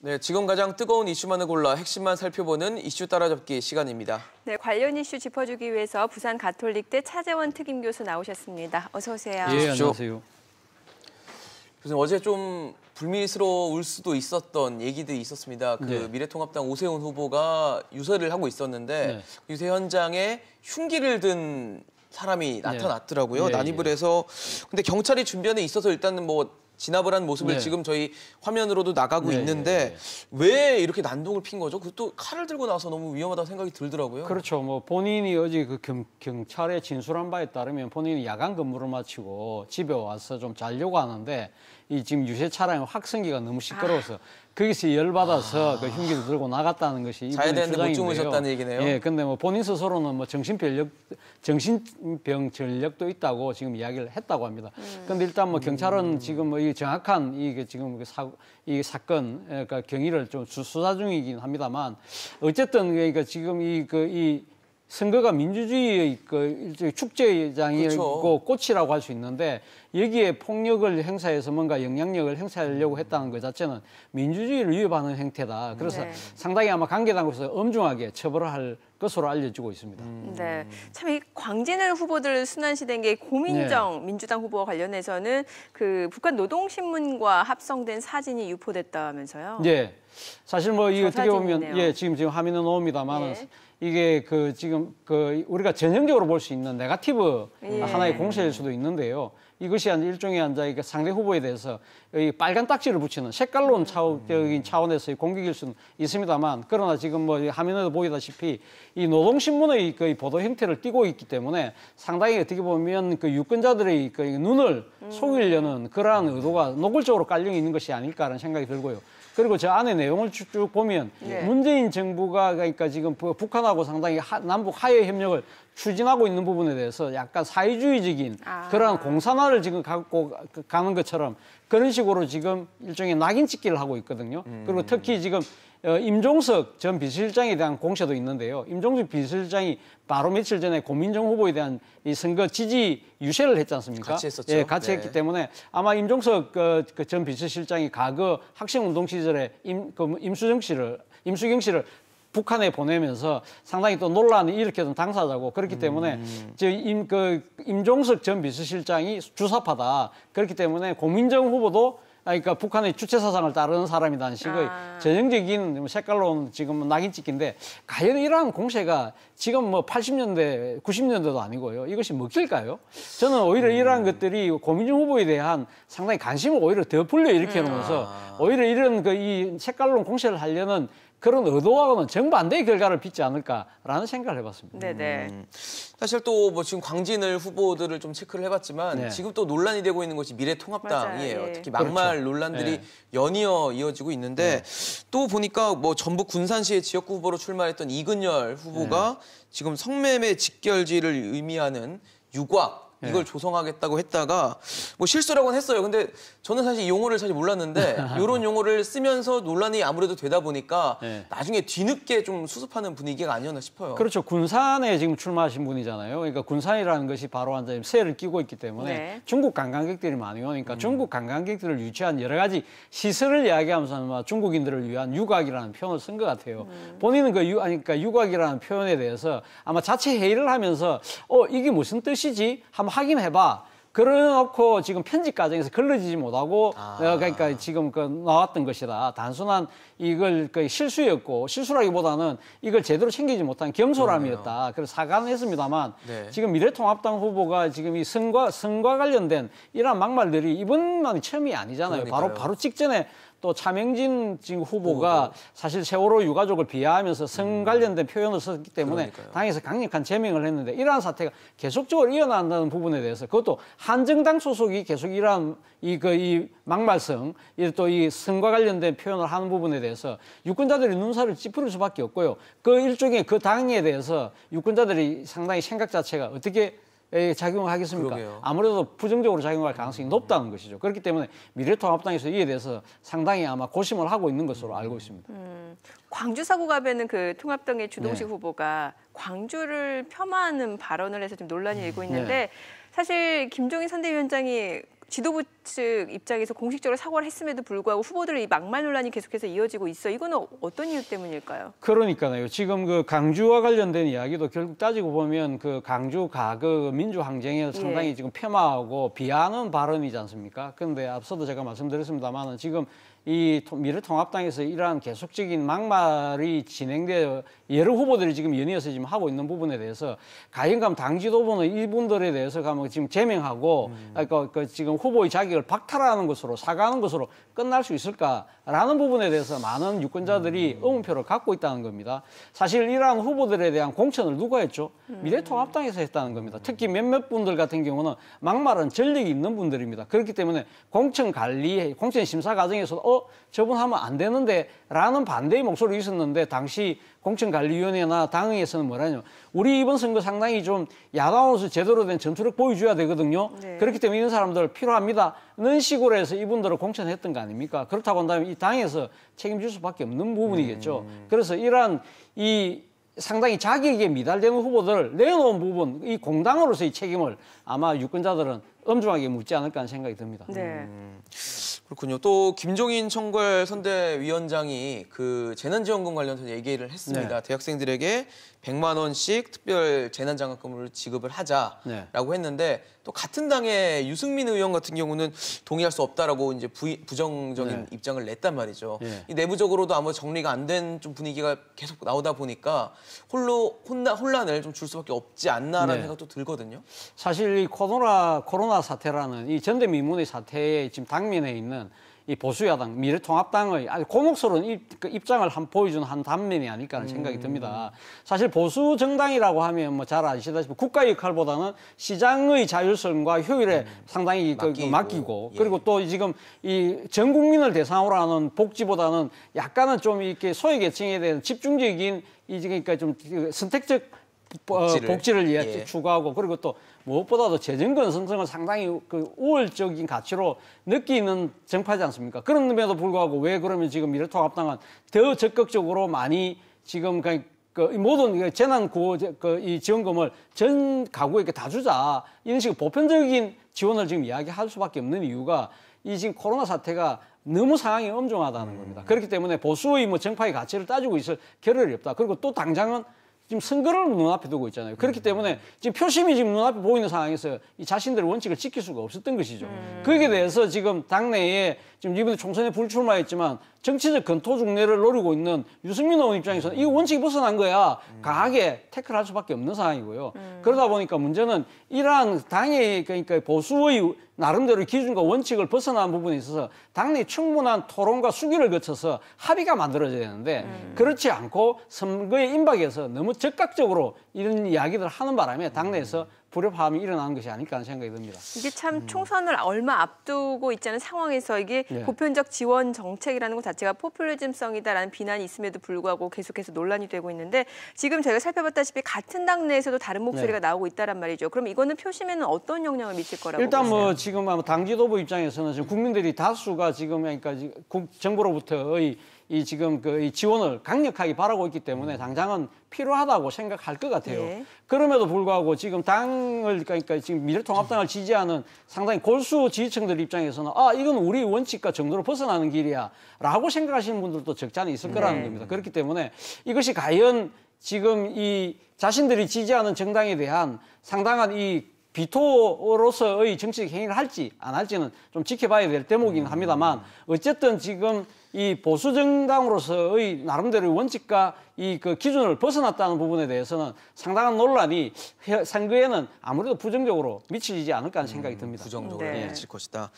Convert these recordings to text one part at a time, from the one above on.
네, 지금 가장 뜨거운 이슈만을 골라 핵심만 살펴보는 이슈 따라잡기 시간입니다. 네, 관련 이슈 짚어주기 위해서 부산 가톨릭대 차재원 특임 교수 나오셨습니다. 어서 오세요. 예, 안녕하세요. 교수님, 어제 좀 불미스러울 수도 있었던 얘기들이 있었습니다. 그 미래통합당 오세훈 후보가 유세를 하고 있었는데 유세 현장에 흉기를 든 사람이 나타났더라고요. 난입을 해서. 근데 경찰이 준비하는 데 있어서 일단은 뭐 진압을 한 모습을 지금 저희 화면으로도 나가고 있는데 왜 이렇게 난동을 핀 거죠? 그것도 칼을 들고 나서 너무 위험하다고 생각이 들더라고요. 그렇죠. 뭐 본인이 어제 그 경찰에 진술한 바에 따르면 본인이 야간 근무를 마치고 집에 와서 좀 자려고 하는데 이 지금 유세 차량의 확성기가 너무 시끄러워서 거기서 열받아서 그 흉기를 들고 나갔다는 것이 자야 이분의 되는데 못 주장인데요. 주무셨다는 얘기네요. 예, 근데 뭐 본인 스스로는 뭐 정신병 전력도 있다고 지금 이야기를 했다고 합니다. 근데 일단 뭐 경찰은 지금 뭐 이 정확한 이게 지금 이 사건 그러니까 경위를 좀 수사 중이긴 합니다만 어쨌든 그러니까 지금 이 선거가 민주주의의 일종의 축제장이고 꽃이라고 할 수 있는데 여기에 폭력을 행사해서 뭔가 영향력을 행사하려고 했다는 것 자체는 민주주의를 위협하는 행태다. 그래서 상당히 아마 관계당국에서 엄중하게 처벌을 할 것으로 알려지고 있습니다. 네, 참 이 광진을 후보들 순환시된 게 고민정 민주당 후보와 관련해서는 그 북한 노동신문과 합성된 사진이 유포됐다면서요? 네, 사실 뭐 이 어떻게 보면 지금 화면에 나옵니다만. 이게 지금 우리가 전형적으로 볼 수 있는 네거티브 하나의 공세일 수도 있는데요. 이것이 일종의 상대 후보에 대해서 이 빨간 딱지를 붙이는 색깔론 적인 차원에서의 공격일 수는 있습니다만 그러나 지금 뭐 화면에도 보이다시피 이 노동신문의 보도 형태를 띠고 있기 때문에 상당히 어떻게 보면 유권자들의 눈을 속이려는 그러한 의도가 노골적으로 깔려 있는 것이 아닐까라는 생각이 들고요. 그리고 저 안에 내용을 쭉 보면 문재인 정부가 그러니까 지금 북한하고 상당히 남북 화해 협력을 추진하고 있는 부분에 대해서 약간 사회주의적인 그러한 공산화를 지금 갖고 가는 것처럼 그런 식으로 지금 일종의 낙인 찍기를 하고 있거든요. 그리고 특히 지금 임종석 전 비서실장에 대한 공세도 있는데요. 임종석 비서실장이 바로 며칠 전에 고민정 후보에 대한 이 선거 지지 유세를 했지 않습니까? 같이 했었죠. 예, 같이 했기 때문에 아마 임종석 전 비서실장이 과거 학생운동 시절에 임수경 씨를 북한에 보내면서 상당히 또 논란을 일으켰던 당사자고 그렇기 때문에 임종석 전 비서실장이 주사파다. 그렇기 때문에 고민정 후보도 그러니까 북한의 주체 사상을 따르는 사람이라는 식의 전형적인 색깔로 지금 낙인 찍기인데 과연 이러한 공세가 지금 뭐 80년대, 90년대도 아니고요. 이것이 먹힐까요? 저는 오히려 이러한 것들이 고민정 후보에 대한 상당히 관심을 오히려 더 불러일으켜 놓으면서 오히려 이런 이 색깔론 공세를 하려는 그런 의도와는 정반대의 결과를 빚지 않을까라는 생각을 해봤습니다. 네네. 사실 또 뭐 지금 광진을 후보들을 좀 체크를 해봤지만 지금 또 논란이 되고 있는 것이 미래통합당이에요. 특히 막말 논란들이 연이어 이어지고 있는데 또 보니까 뭐 전북 군산시의 지역구 후보로 출마했던 이근열 후보가 지금 성매매 직결지를 의미하는 유곽 이걸 조성하겠다고 했다가 뭐 실수라고는 했어요. 근데 저는 사실 이 용어를 사실 몰랐는데 이런 용어를 쓰면서 논란이 아무래도 되다 보니까 나중에 뒤늦게 좀 수습하는 분위기가 아니었나 싶어요. 그렇죠. 군산에 지금 출마하신 분이잖아요. 그러니까 군산이라는 것이 바로 완전히 새를 끼고 있기 때문에 중국 관광객들이 많이 오니까 중국 관광객들을 유치한 여러 가지 시설을 이야기하면서 중국인들을 위한 유곽이라는 표현을 쓴 것 같아요. 본인은 그러니까 유곽이라는 표현에 대해서 아마 자체 회의를 하면서 이게 무슨 뜻이지? 한번 확인해봐. 그래놓고 지금 편집 과정에서 걸러지지 못하고 그러니까 지금 나왔던 것이다. 단순한 이걸 실수였고 실수라기보다는 이걸 제대로 챙기지 못한 경솔함이었다. 그래서 사과는 했습니다만 지금 미래통합당 후보가 지금 이 선과 관련된 이러한 막말들이 이번만이 처음이 아니잖아요. 바로 직전에 또 차명진 지금 후보가 사실 세월호 유가족을 비하하면서 성 관련된 표현을 썼기 때문에 당에서 강력한 제명을 했는데 이러한 사태가 계속적으로 이어난다는 부분에 대해서 그것도 한정당 소속이 계속 이러한 이 막말성 또 이 성과 관련된 표현을 하는 부분에 대해서 유권자들이 눈살을 찌푸릴 수밖에 없고요. 그 일종의 그 당에 대해서 유권자들이 상당히 생각 자체가 어떻게 작용을 하겠습니까? 그러게요. 아무래도 부정적으로 작용할 가능성이 높다는 것이죠. 그렇기 때문에 미래통합당에서 이에 대해서 상당히 아마 고심을 하고 있는 것으로 알고 있습니다. 광주 사고갑에는 그 통합당의 주동식 후보가 광주를 폄하하는 발언을 해서 좀 논란이 일고 있는데 사실 김종인 선대위원장이 지도부 측 입장에서 공식적으로 사과를 했음에도 불구하고 후보들의 이 막말 논란이 계속해서 이어지고 있어. 이거는 어떤 이유 때문일까요? 그러니까요. 지금 그 강주와 관련된 이야기도 결국 따지고 보면 그 강주 가그 민주항쟁에 상당히 지금 폄하하고 비하하는 발언이지 않습니까? 그런데 앞서도 제가 말씀드렸습니다만은 지금 이 미래통합당에서 이러한 계속적인 막말이 진행되어 여러 후보들이 지금 연이어서 지금 하고 있는 부분에 대해서 가연감 당 지도부는 이분들에 대해서 가면 지금 제명하고 그 지금 후보의 자격을 박탈하는 것으로 사과하는 것으로 끝날 수 있을까라는 부분에 대해서 많은 유권자들이 의문표를 갖고 있다는 겁니다. 사실 이러한 후보들에 대한 공천을 누가 했죠? 미래통합당에서 했다는 겁니다. 특히 몇몇 분들 같은 경우는 막말은 전력이 있는 분들입니다. 그렇기 때문에 공천 관리, 공천 심사 과정에서도 저분 하면 안 되는데 라는 반대의 목소리가 있었는데 당시 공천관리위원회나 당에서는 뭐라냐. 우리 이번 선거 상당히 좀 야당으로서 제대로 된 전투력 보여줘야 되거든요. 네. 그렇기 때문에 이런 사람들 필요합니다. 는 식으로 해서 이분들을 공천했던 거 아닙니까? 그렇다고 한다면 이 당에서 책임질 수밖에 없는 부분이겠죠. 그래서 이러한 이 상당히 자격에 미달되는 후보들을 내놓은 부분, 이 공당으로서의 책임을 아마 유권자들은 엄중하게 묻지 않을까 하는 생각이 듭니다. 네. 그렇군요. 또 김종인 청괄 선대위원장이 그 재난지원금 관련해서 얘기를 했습니다. 네. 대학생들에게 100만 원씩 특별 재난장학금을 지급을 하자라고 했는데 또 같은 당의 유승민 의원 같은 경우는 동의할 수 없다라고 이제 부정적인 입장을 냈단 말이죠. 이 내부적으로도 아마 정리가 안 된 좀 분위기가 계속 나오다 보니까 혼란을 좀 줄 수밖에 없지 않나라는 생각도 들거든요. 사실 이 코로나 사태라는 이 전대미문의 사태에 지금 당면에 있는 이 보수야당, 미래통합당의 아주 곤혹스러운 입장을 보여주는 한 단면이 아닐까 하는 생각이 듭니다. 사실 보수 정당이라고 하면 뭐 잘 아시다시피 국가 역할보다는 시장의 자율성과 효율에 상당히 맡기고 그리고 또 지금 이 전 국민을 대상으로 하는 복지보다는 약간은 좀 이렇게 소외계층에 대한 집중적인 그러니까 좀 선택적 복지를 추구하고 그리고 또 무엇보다도 재정 건전성을 상당히 그 우월적인 가치로 느끼는 정파지 않습니까? 그럼에도 불구하고 왜 그러면 지금 미래통합당은 더 적극적으로 많이 지금 그 모든 재난구호 이 지원금을 전 가구에게 다 주자 이런 식으로 보편적인 지원을 지금 이야기할 수밖에 없는 이유가 이 지금 코로나 사태가 너무 상황이 엄중하다는 겁니다. 그렇기 때문에 보수의 뭐 정파의 가치를 따지고 있을 겨를이 없다. 그리고 또 당장은 지금 선거를 눈앞에 두고 있잖아요. 그렇기 때문에 지금 표심이 지금 눈앞에 보이는 상황에서 이 자신들의 원칙을 지킬 수가 없었던 것이죠. 거기에 대해서 지금 당내에 지금 이번에 총선에 불출마했지만 정치적 건토중례를 노리고 있는 유승민 의원 입장에서는 이 원칙이 벗어난 거야. 강하게 태클할 수밖에 없는 상황이고요. 그러다 보니까 문제는 이러한 당의 그러니까 보수의 나름대로의 기준과 원칙을 벗어난 부분에 있어서 당내 충분한 토론과 수기를 거쳐서 합의가 만들어져야 되는데 그렇지 않고 선거에 임박해서 너무 적극적으로 이런 이야기들을 하는 바람에 당내에서 불협화음이 일어나는 것이 아닐까 하는 생각이 듭니다. 이게 참 총선을 얼마 앞두고 있지 않은 상황에서 이게 보편적 지원 정책이라는 것 자체가 포퓰리즘성이다라는 비난이 있음에도 불구하고 계속해서 논란이 되고 있는데 지금 저희가 살펴봤다시피 같은 당 내에서도 다른 목소리가 나오고 있다란 말이죠. 그럼 이거는 표심에는 어떤 영향을 미칠 거라고 일단 보세요? 뭐 지금 아마 당 지도부 입장에서는 지금 국민들이 다수가 지금 그러니까 정부로부터의 이 지금 이 지원을 강력하게 바라고 있기 때문에 당장은 필요하다고 생각할 것 같아요. 그럼에도 불구하고 지금 당을 그러니까 지금 미래통합당을 지지하는 상당히 골수 지지층들 입장에서는 이건 우리 원칙과 정도로 벗어나는 길이야라고 생각하시는 분들도 적지 않아 있을 거라는 겁니다. 그렇기 때문에 이것이 과연 지금 이 자신들이 지지하는 정당에 대한 상당한 이 비토로서의 정치적 행위를 할지 안 할지는 좀 지켜봐야 될 대목이긴 합니다만 어쨌든 지금 이 보수 정당으로서의 나름대로의 원칙과 이 그 기준을 벗어났다는 부분에 대해서는 상당한 논란이 선거에는 아무래도 부정적으로 미치지 않을까 하는 생각이 듭니다. 부정적으로 미칠 것이다.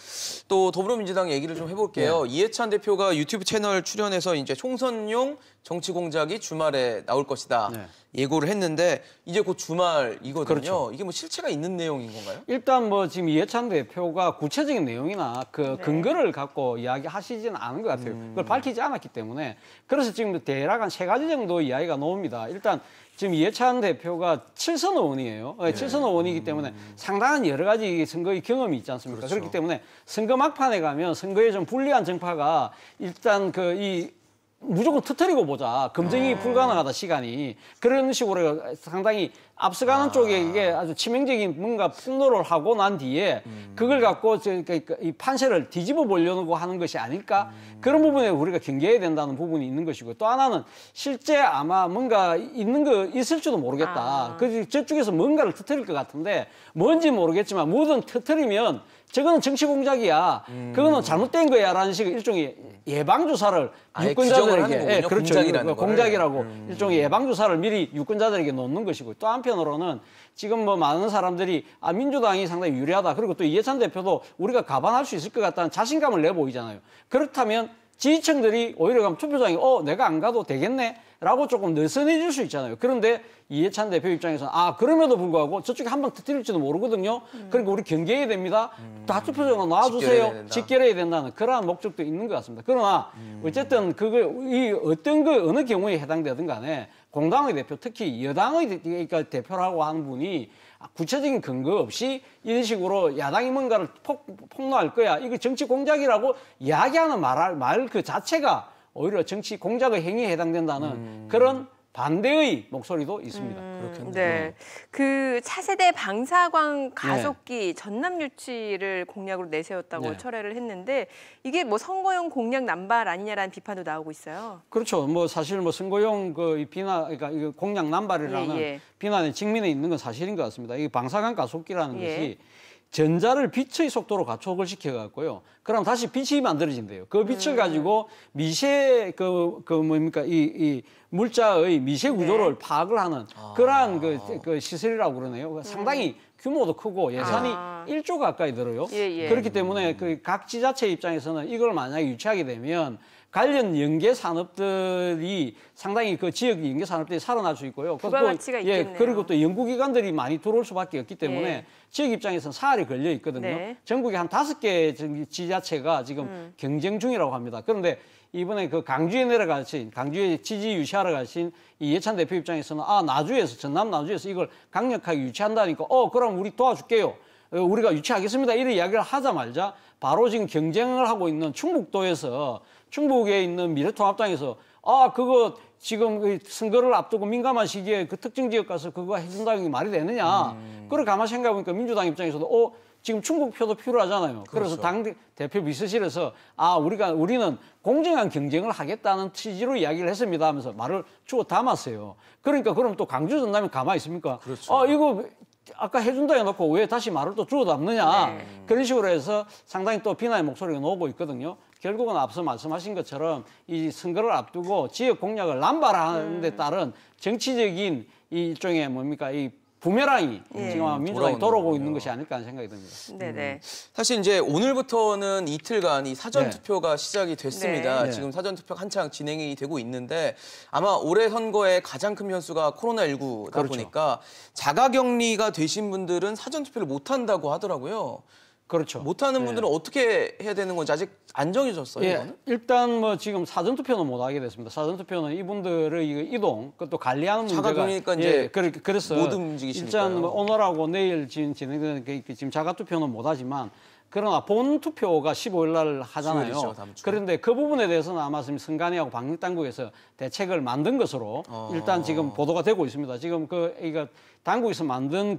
또 더불어민주당 얘기를 좀 해볼게요. 이해찬 대표가 유튜브 채널 출연해서 이제 총선용 정치 공작이 주말에 나올 것이다 예고를 했는데 이제 곧 주말이거든요. 그렇죠. 이게 뭐 실체가 있는 내용인 건가요? 일단 뭐 지금 이해찬 대표가 구체적인 내용이나 그 근거를 갖고 이야기하시지는 않은 것 같아요. 그걸 밝히지 않았기 때문에 그래서 지금 대략 한 3가지 정도 이야기가 나옵니다. 일단 지금 이해찬 대표가 7선 의원이에요. 7선 의원이기 때문에 상당한 여러 가지 선거의 경험이 있지 않습니까? 그렇기 때문에 선거 막판에 가면 선거에 좀 불리한 정파가 일단 무조건 터뜨리고 보자. 검증이 불가능하다, 시간이. 그런 식으로 상당히 앞서가는 쪽에 이게 아주 치명적인 뭔가 폭로를 하고 난 뒤에 그걸 갖고 이 판세를 뒤집어 보려고 하는 것이 아닐까? 그런 부분에 우리가 경계해야 된다는 부분이 있는 것이고, 또 하나는 실제 아마 뭔가 있을지도 모르겠다. 그 저쪽에서 뭔가를 터뜨릴 것 같은데 뭔지 모르겠지만 뭐든 터뜨리면 저거는 정치 공작이야. 그거는 잘못된 거야라는 식의 일종의 예방주사를 유권자들에게, 그렇죠. 공작이라고 일종의 예방주사를 미리 유권자들에게 놓는 것이고, 또 한편으로는 지금 뭐 많은 사람들이 민주당이 상당히 유리하다. 그리고 또 이해찬 대표도 우리가 가반할 수 있을 것 같다는 자신감을 내보이잖아요. 그렇다면 지지층들이 오히려 가면 투표장에 내가 안 가도 되겠네? 라고 조금 느슨해질 수 있잖아요. 그런데 이해찬 대표 입장에서는 그럼에도 불구하고 저쪽에 한 방 터뜨릴지도 모르거든요. 그러니까 우리 경계해야 됩니다. 다 투표장에 놔주세요. 직결해야 된다는 그러한 목적도 있는 것 같습니다. 그러나 어쨌든 어느 경우에 해당되든 간에 공당의 대표, 특히 여당의 대표라고 하는 분이 구체적인 근거 없이 이런 식으로 야당이 뭔가를 폭로할 거야. 이거 정치 공작이라고 이야기하는 말 그 자체가 오히려 정치 공작의 행위에 해당된다는 그런 반대의 목소리도 있습니다. 그렇겠네요. 네. 그 차세대 방사광 가속기 전남 유치를 공약으로 내세웠다고 철회를 했는데 이게 뭐 선거용 공약 남발 아니냐라는 비판도 나오고 있어요. 그렇죠. 뭐 사실 뭐 선거용 그러니까 이거 공약 남발이라는 비난의 측면에 있는 건 사실인 것 같습니다. 이 방사광 가속기라는 것이 전자를 빛의 속도로 가속을 시켜갖고요. 그럼 다시 빛이 만들어진대요. 그 빛을 가지고 미세 이 물자의 미세 구조를 파악을 하는 그러한 그 시설이라고 그러네요. 상당히 규모도 크고 예산이 1조 가까이 들어요. 그렇기 때문에 그 각 지자체 입장에서는 이걸 만약에 유치하게 되면 관련 연계 산업들이 상당히 그 지역 연계 산업들이 살아날 수 있고요. 부가가치가 있겠네요. 그리고 또 연구기관들이 많이 들어올 수밖에 없기 때문에 지역 입장에서는 사활이 걸려 있거든요. 전국에 한 5개 지자체가 지금 경쟁 중이라고 합니다. 그런데 이번에 그 강주에 내려가신, 강주에 지지 유치하러 가신 이 이해찬 대표 입장에서는 나주에서, 전남 나주에서 이걸 강력하게 유치한다니까 그럼 우리 도와줄게요. 우리가 유치하겠습니다. 이런 이야기를 하자마자 바로 지금 경쟁을 하고 있는 충북도에서 충북에 있는 미래통합당에서 그거 지금 선거를 앞두고 민감한 시기에 그 특정 지역 가서 그거 해준다는 게 말이 되느냐. 그걸 가만히 생각해보니까 민주당 입장에서도 지금 충북표도 필요하잖아요. 그래서 당 대표 비서실에서 우리는 공정한 경쟁을 하겠다는 취지로 이야기를 했습니다 하면서 말을 주워 담았어요. 그러니까 그럼 또 강주 전남이 가만히 있습니까? 이거 아까 해준다 해놓고 왜 다시 말을 또 주워 담느냐. 그런 식으로 해서 상당히 또 비난의 목소리가 나오고 있거든요. 결국은 앞서 말씀하신 것처럼 이 선거를 앞두고 지역 공약을 남발하는 데 따른 정치적인 이 일종의 이 부메랑이 지금 민주당이 돌아오고 있는 것이 아닐까 하는 생각이 듭니다. 네네. 사실 이제 오늘부터는 이틀간 이 사전 투표가 시작이 됐습니다. 지금 사전 투표 한창 진행이 되고 있는데 아마 올해 선거의 가장 큰 변수가 코로나19다 보니까 자가격리가 되신 분들은 사전 투표를 못 한다고 하더라고요. 그렇죠. 못하는 분들은 어떻게 해야 되는 건지 아직 안 정해졌어요. 이거는? 일단 뭐 지금 사전투표는 못 하게 됐습니다. 사전투표는 이분들의 이동, 그것도 관리하는 문제가 자가격리니까 이제 그래서 못 움직이시니까요. 일단 뭐 오늘하고 내일 진행되는 지금 자가투표는 못 하지만 그러나 본 투표가 15일 날 하잖아요. 15일이죠, 다음 주. 그런데 그 부분에 대해서는 아마 지금 선관위하고 방역당국에서 대책을 만든 것으로 일단 지금 보도가 되고 있습니다. 지금 이거 당국에서 만든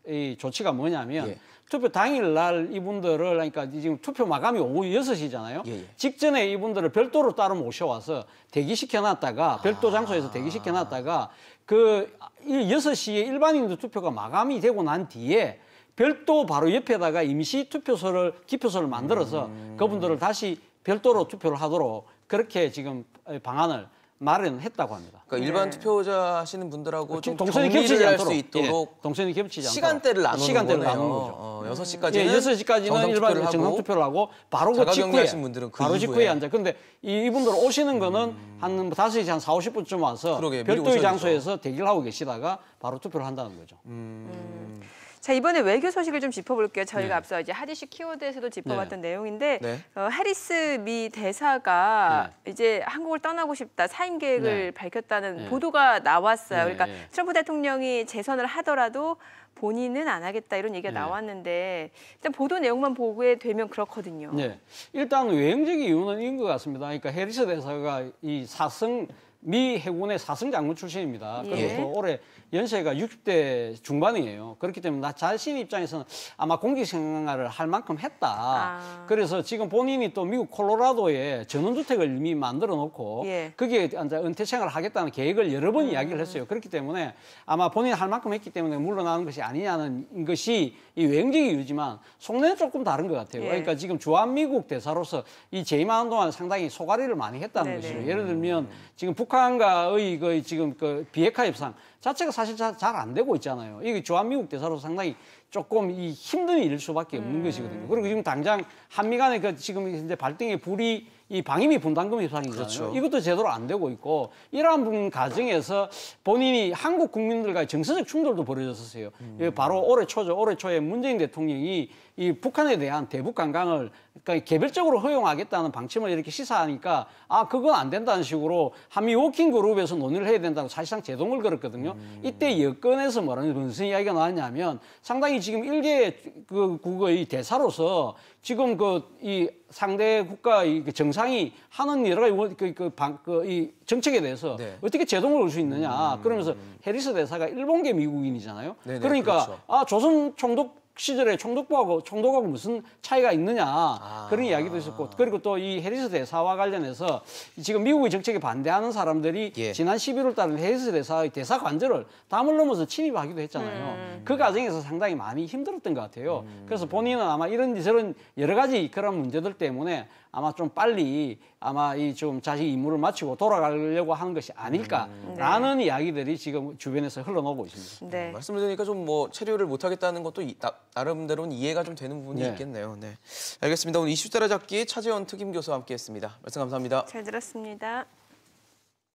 이 조치가 뭐냐면 투표 당일 날 이분들을 그러니까 지금 투표 마감이 오후 6시잖아요. 직전에 이분들을 별도로 따로 모셔와서 대기시켜놨다가 별도 장소에서 대기시켜놨다가 그 6시에 일반인들 투표가 마감이 되고 난 뒤에 별도 바로 옆에다가 임시 투표소를 기표소를 만들어서 그분들을 다시 별도로 투표를 하도록 그렇게 지금 방안을 마련했다고 합니다. 그러니까 일반 투표자 하시는 분들하고 좀 동선이 겹치지 할 않도록 수 있도록 동선이 겹치지 않도록 시간대를 나누는 거죠. 6시까지는 6시까지는 일반 정상 투표를 하고 바로 그 직후에 바로 직후에 앉아. 근데 이분들 오시는 거는 한 5시 한 4, 50분쯤 와서 별도의 장소에서 대기를 하고 계시다가 바로 투표를 한다는 거죠. 자, 이번에 외교 소식을 좀 짚어볼게요. 저희가 앞서 이제 핫 이슈 키워드에서도 짚어봤던 내용인데 해리스 미 대사가 이제 한국을 떠나고 싶다 사임 계획을 밝혔다는 보도가 나왔어요. 그러니까 트럼프 대통령이 재선을 하더라도 본인은 안 하겠다 이런 얘기가 나왔는데 일단 보도 내용만 보게 되면 그렇거든요. 네, 일단 외형적 이유는 이런 것 같습니다. 그러니까 해리스 대사가 이 미 해군의 4성 장군 출신입니다. 그리고 올해 연세가 60대 중반이에요. 그렇기 때문에 나 자신 입장에서는 아마 공직 생활을 할 만큼 했다. 그래서 지금 본인이 또 미국 콜로라도에 전원주택을 이미 만들어 놓고 거기에 이제 은퇴 생활을 하겠다는 계획을 여러 번 이야기를 했어요. 그렇기 때문에 아마 본인이 할 만큼 했기 때문에 물러나는 것이 아니냐는 것이 이 외형적 이유지만 속내는 조금 다른 것 같아요. 그러니까 지금 주한미국 대사로서 이 재임하는 동안 상당히 소가리를 많이 했다는 것이죠. 예를 들면 지금 북한과의 지금 그 비핵화 협상 자체가 사실 잘 안 되고 있잖아요. 이게 주한미국 대사로서 상당히 조금 이 힘든 일일 수밖에 없는 것이거든요. 그리고 지금 당장 한미 간에 그 지금 이제 발등에 불이 이 방위비 분담금 협상이잖아요. 이것도 제대로 안 되고 있고 이러한 과정에서 본인이 한국 국민들과의 정서적 충돌도 벌어졌었어요. 바로 올해 초죠. 올해 초에 문재인 대통령이 이 북한에 대한 대북 관광을 그러니까 개별적으로 허용하겠다는 방침을 이렇게 시사하니까 아 그건 안 된다는 식으로 한미 워킹 그룹에서 논의를 해야 된다고 사실상 제동을 걸었거든요. 이때 여권에서 무슨 이야기가 나왔냐면 상당히 지금 일개 그 국의 대사로서 지금 이 상대 국가 정상이 하는 여러 가지 이 정책에 대해서 어떻게 제동을 걸 수 있느냐. 그러면서 해리스 대사가 일본계 미국인이잖아요. 그러니까 그렇죠. 조선 총독 시절에 총독하고 무슨 차이가 있느냐 그런 이야기도 있었고 그리고 또 이 해리스 대사와 관련해서 지금 미국의 정책에 반대하는 사람들이 지난 11월 달에 해리스 대사의 대사 관저를 담을 넘어서 침입하기도 했잖아요. 그 과정에서 상당히 많이 힘들었던 것 같아요. 그래서 본인은 아마 이런저런 여러 가지 그런 문제들 때문에 아마 좀 빨리 아마 이 좀 자식 임무를 마치고 돌아가려고 하는 것이 아닐까라는 이야기들이 지금 주변에서 흘러나오고 있습니다. 말씀을 드리니까 좀 뭐 체류를 못 하겠다는 것도 나름대로는 이해가 좀 되는 부분이 있겠네요. 알겠습니다. 오늘 이슈 따라잡기 차재원 특임 교수와 함께했습니다. 말씀 감사합니다. 잘 들었습니다.